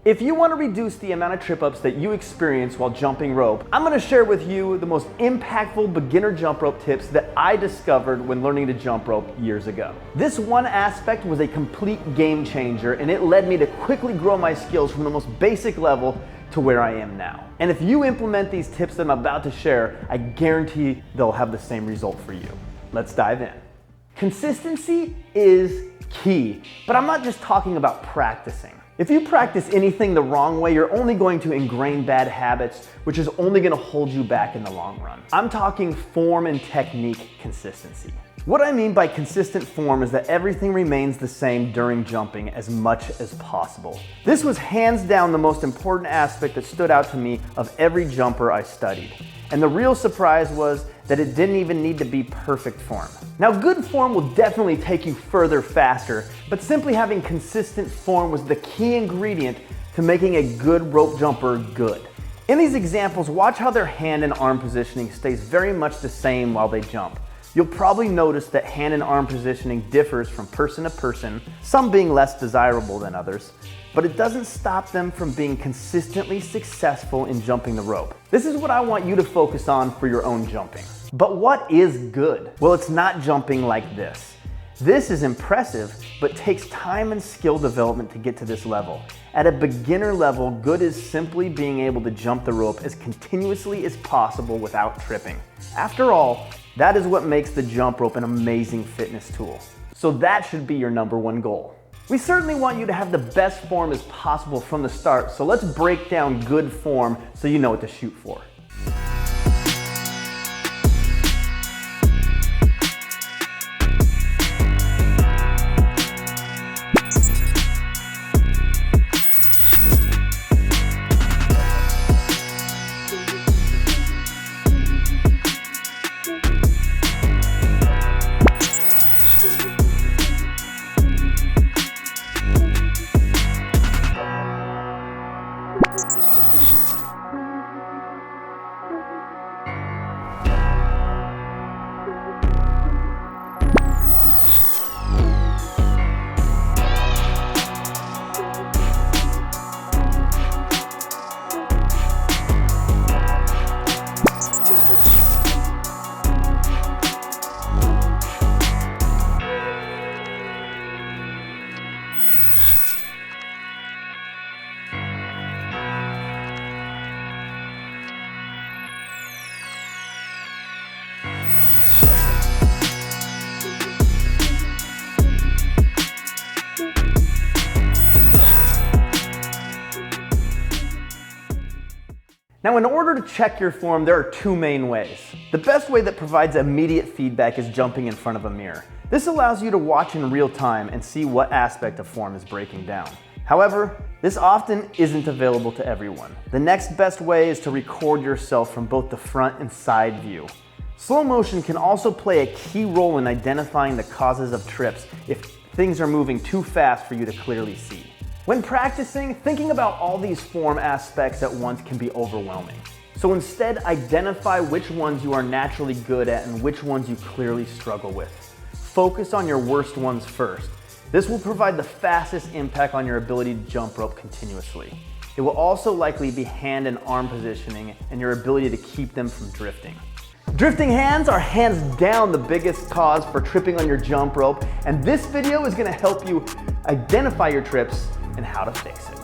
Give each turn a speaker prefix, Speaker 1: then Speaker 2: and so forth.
Speaker 1: If you want to reduce the amount of trip-ups that you experience while jumping rope, I'm going to share with you the most impactful beginner jump rope tips that I discovered when learning to jump rope years ago. This one aspect was a complete game changer, and it led me to quickly grow my skills from the most basic level to where I am now. And if you implement these tips that I'm about to share, I guarantee they'll have the same result for you. Let's dive in. Consistency is key, but I'm not just talking about practicing. If you practice anything the wrong way, you're only going to ingrain bad habits, which is only going to hold you back in the long run. I'm talking form and technique consistency. What I mean by consistent form is that everything remains the same during jumping as much as possible. This was hands down the most important aspect that stood out to me of every jumper I studied. And the real surprise was that it didn't even need to be perfect form. Now, good form will definitely take you further faster, but simply having consistent form was the key ingredient to making a good rope jumper good. In these examples, watch how their hand and arm positioning stays very much the same while they jump. You'll probably notice that hand and arm positioning differs from person to person, some being less desirable than others, but it doesn't stop them from being consistently successful in jumping the rope. This is what I want you to focus on for your own jumping. But what is good? Well, it's not jumping like this. This is impressive, but takes time and skill development to get to this level. At a beginner level, good is simply being able to jump the rope as continuously as possible without tripping. After all, that is what makes the jump rope an amazing fitness tool. So that should be your #1 goal. We certainly want you to have the best form as possible from the start, so let's break down good form so you know what to shoot for. Now, in order to check your form, there are two main ways. The best way that provides immediate feedback is jumping in front of a mirror. This allows you to watch in real time and see what aspect of form is breaking down. However, this often isn't available to everyone. The next best way is to record yourself from both the front and side view. Slow motion can also play a key role in identifying the causes of trips if things are moving too fast for you to clearly see. When practicing, thinking about all these form aspects at once can be overwhelming. So instead, identify which ones you are naturally good at and which ones you clearly struggle with. Focus on your worst ones first. This will provide the fastest impact on your ability to jump rope continuously. It will also likely be hand and arm positioning and your ability to keep them from drifting. Drifting hands are hands down the biggest cause for tripping on your jump rope, and this video is going to help you identify your trips and how to fix it.